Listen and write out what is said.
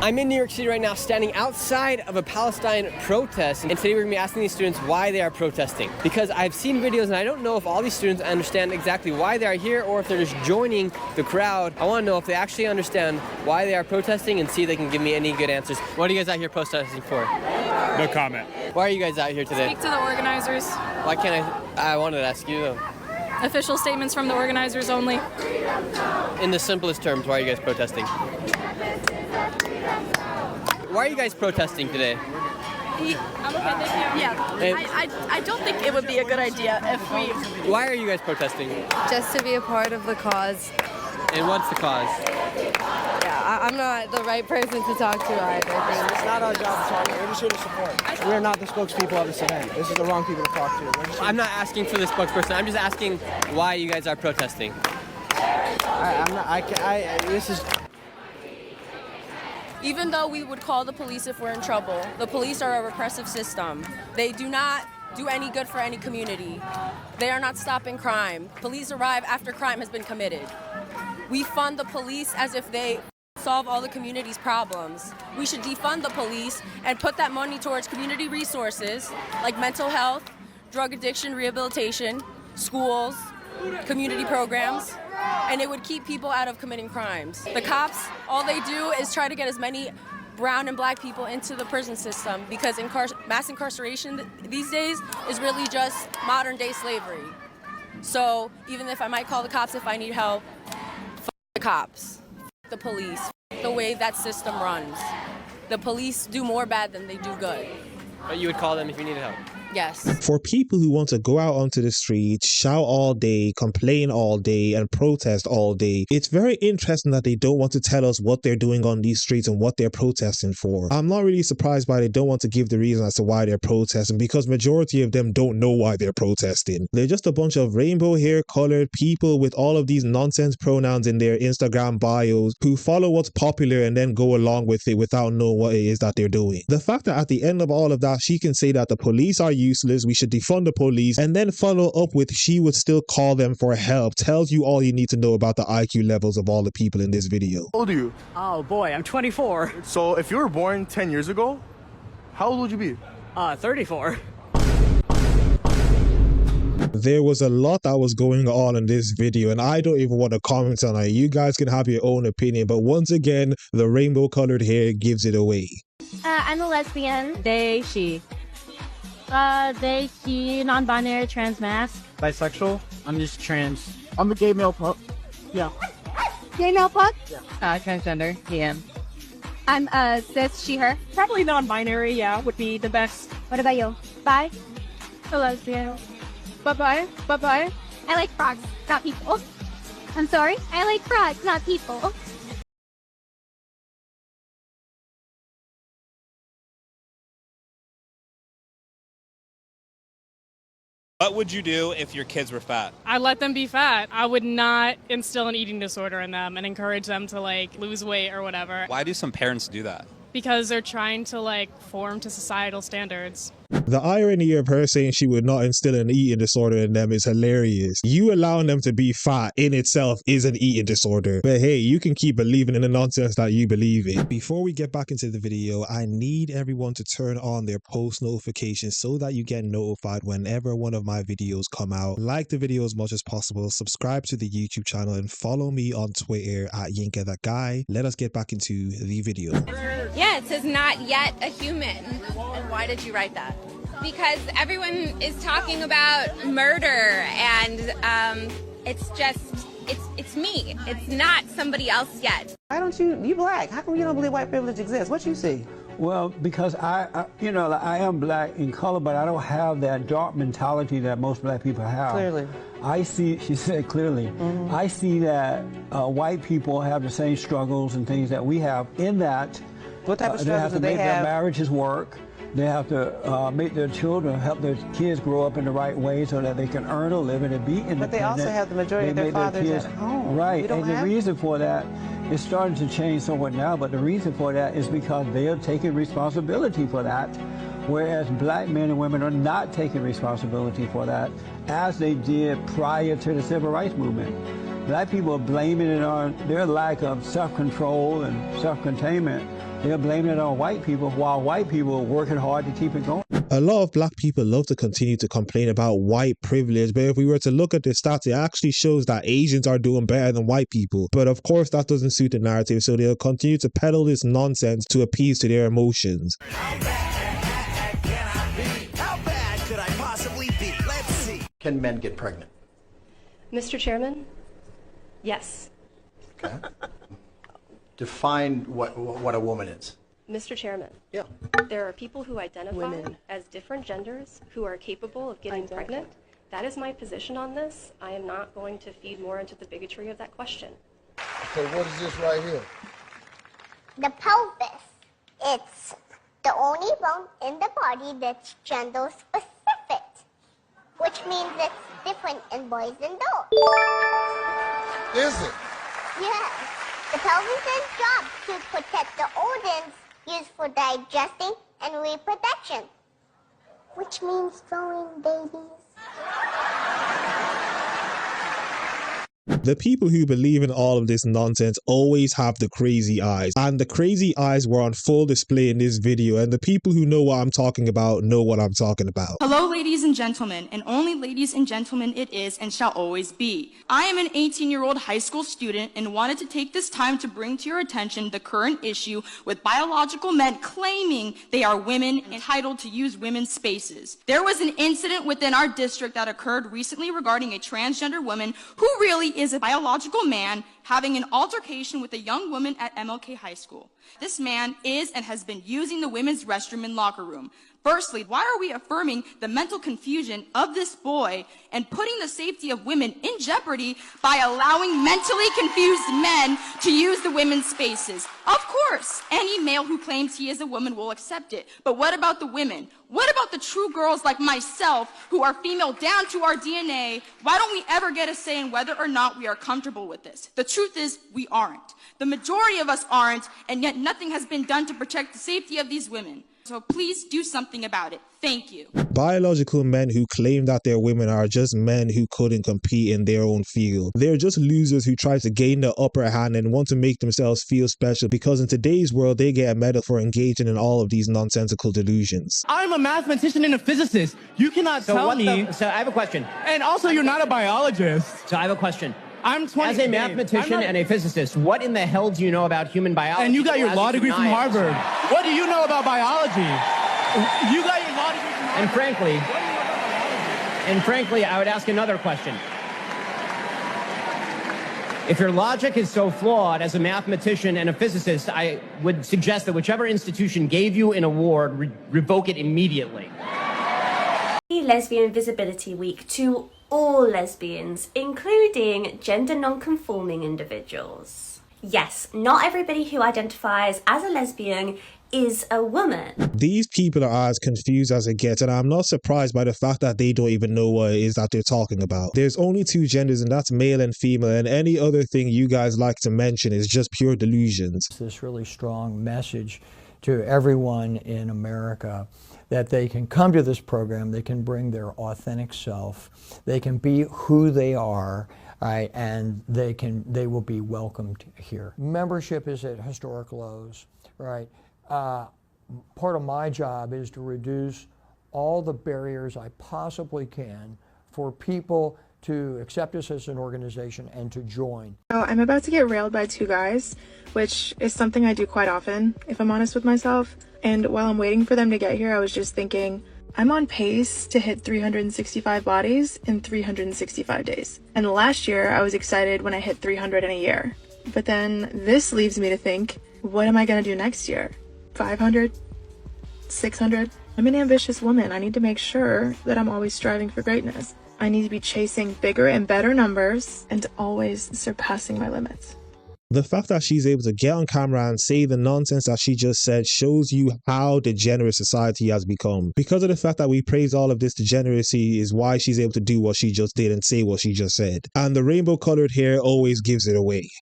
I'm in New York City right now, standing outside of a Palestine protest, and today we're going to be asking these students why they are protesting. Because I've seen videos and I don't know if all these students understand exactly why they are here or if they're just joining the crowd. I want to know if they actually understand why they are protesting and see if they can give me any good answers. What are you guys out here protesting for? No comment. Why are you guys out here today? Speak to the organizers. Why can't I wanted to ask you though. Official statements from the organizers only. In the simplest terms, why are you guys protesting? Why are you guys protesting today? I'm okay, thank you. Yeah, I don't think it would be a good idea if we... Why are you guys protesting? Just to be a part of the cause. And what's the cause? Yeah, I'm not the right person to talk to either. It's not our job to talk. We're just here to support. We're not the spokespeople of this event. This is the wrong people to talk to. I'm not asking for the spokesperson. I'm just asking why you guys are protesting. This is... Even though we would call the police if we're in trouble, the police are a repressive system. They do not do any good for any community. They are not stopping crime. Police arrive after crime has been committed. We fund the police as if they solve all the community's problems. We should defund the police and put that money towards community resources like mental health, drug addiction rehabilitation, schools, community programs, and it would keep people out of committing crimes. The cops, all they do is try to get as many brown and black people into the prison system because mass incarceration these days is really just modern day slavery. So even if I might call the cops if I need help, f the cops, f the police, f the way that system runs. The police do more bad than they do good. But you would call them if you needed help? Yes. For people who want to go out onto the streets, shout all day, complain all day, and protest all day, it's very interesting that they don't want to tell us what they're doing on these streets and what they're protesting for. I'm not really surprised by they don't want to give the reason as to why they're protesting, because majority of them don't know why they're protesting. They're just a bunch of rainbow hair colored people with all of these nonsense pronouns in their Instagram bios who follow what's popular and then go along with it without knowing what it is that they're doing. The fact that at the end of all of that, she can say that the police are useless, we should defund the police, and then follow up with she would still call them for help, tells you all you need to know about the IQ levels of all the people in this video. How old are you? Oh boy, I'm 24. So if you were born 10 years ago, how old would you be? 34. There was a lot that was going on in this video, and I don't even want to comment on it. You guys can have your own opinion, but once again, the rainbow colored hair gives it away. I'm a lesbian. They, she. They, he, non-binary, trans mask. Bisexual. I'm just trans. I'm a gay male pup. Yeah. Gay male pup? Yeah. Transgender, PM. I'm cis, she, her. Probably non-binary, yeah, would be the best. What about you? Bi? A lesbian. Bye-bye, bye-bye. I like frogs, not people. I'm sorry? I like frogs, not people. What would you do if your kids were fat? I let them be fat. I would not instill an eating disorder in them and encourage them to lose weight or whatever. Why do some parents do that? Because they're trying to form to societal standards. The irony of her saying she would not instill an eating disorder in them is hilarious. You allowing them to be fat in itself is an eating disorder. But hey, you can keep believing in the nonsense that you believe in. Before we get back into the video, I need everyone to turn on their post notifications so that you get notified whenever one of my videos come out. Like the video as much as possible, subscribe to the YouTube channel, and follow me on Twitter at Yinka That Guy. Let us get back into the video. Yeah, it says not yet a human. And why did you write that? Because everyone is talking about murder and it's me. It's not somebody else yet. Why don't you black? How come you don't believe white privilege exists? What you see? Well, because I am black in color, but I don't have that dark mentality that most black people have. Clearly. I see, she said clearly, I see that white people have the same struggles and things that we have in that. What type of they have struggles to do they make have? their marriages work. They have to make their children, help their kids grow up in the right way so that they can earn a living and be independent. But they also have the majority of their fathers at home. Right, and the reason for that is starting to change somewhat now, but the reason for that is because they are taking responsibility for that, whereas black men and women are not taking responsibility for that, as they did prior to the civil rights movement. Black people are blaming it on their lack of self-control and self-containment they're blaming it on white people while white people are working hard to keep it going. A lot of black people love to continue to complain about white privilege, but if we were to look at the stats, it actually shows that Asians are doing better than white people. But of course, that doesn't suit the narrative, so they'll continue to peddle this nonsense to appease to their emotions. How bad can I be? How bad could I possibly be? Let's see. Can men get pregnant? Mr. Chairman? Yes. Okay. Define what a woman is. Mr. Chairman? Yeah. There are people who identify as different genders who are capable of getting pregnant. That is my position on this. I am not going to feed more into the bigotry of that question. So what is this right here? The pelvis. It's the only bone in the body that's gender specific, which means it's different in boys and girls. Is it? Yes. The pelvis's job to protect the organs used for digesting and reproduction, which means throwing babies. The people who believe in all of this nonsense always have the crazy eyes, and the crazy eyes were on full display in this video, and the people who know what I'm talking about know what I'm talking about. Hello, ladies and gentlemen, and only ladies and gentlemen it is and shall always be. I am an 18-year-old high school student and wanted to take this time to bring to your attention the current issue with biological men claiming they are women entitled to use women's spaces. There was an incident within our district that occurred recently regarding a transgender woman who really is a biological man having an altercation with a young woman at MLK High School. This man is and has been using the women's restroom and locker room. Firstly, why are we affirming the mental confusion of this boy and putting the safety of women in jeopardy by allowing mentally confused men to use the women's spaces? Of course, any male who claims he is a woman will accept it. But what about the women? What about the true girls like myself who are female down to our DNA? Why don't we ever get a say in whether or not we are comfortable with this? The truth is, we aren't. The majority of us aren't, and yet nothing has been done to protect the safety of these women. So please do something about it. Thank you. Biological men who claim that they're women are just men who couldn't compete in their own field. They're just losers who try to gain the upper hand and want to make themselves feel special because in today's world they get a medal for engaging in all of these nonsensical delusions. I'm a mathematician and a physicist. You cannot tell me. So I have a question. And also, you're not a biologist. So I have a question. I'm 20. As a mathematician and a physicist, what in the hell do you know about human biology? And you got your law degree from Harvard. What do you know about biology? You got your law degree from Harvard. And frankly, I would ask another question. If your logic is so flawed as a mathematician and a physicist, I would suggest that whichever institution gave you an award, revoke it immediately. Lesbian Visibility Week to all lesbians, including gender non-conforming individuals. Yes, not everybody who identifies as a lesbian is a woman. These people are as confused as it gets, and I'm not surprised by the fact that they don't even know what it is that they're talking about. There's only two genders, and that's male and female, and any other thing you guys like to mention is just pure delusions. This really strong message to everyone in America that they can come to this program, they can bring their authentic self, they can be who they are, right, and they will be welcomed here. Membership is at historic lows, right? Part of my job is to reduce all the barriers I possibly can for people to accept us as an organization and to join. I'm about to get railed by two guys, which is something I do quite often, if I'm honest with myself. And while I'm waiting for them to get here, I was just thinking, I'm on pace to hit 365 bodies in 365 days. And last year, I was excited when I hit 300 in a year. But then this leaves me to think, what am I gonna do next year? 500? 600? I'm an ambitious woman. I need to make sure that I'm always striving for greatness. I need to be chasing bigger and better numbers and always surpassing my limits. The fact that she's able to get on camera and say the nonsense that she just said shows you how degenerate society has become. Because of the fact that we praise all of this degeneracy is why she's able to do what she just did and say what she just said. And the rainbow colored hair always gives it away.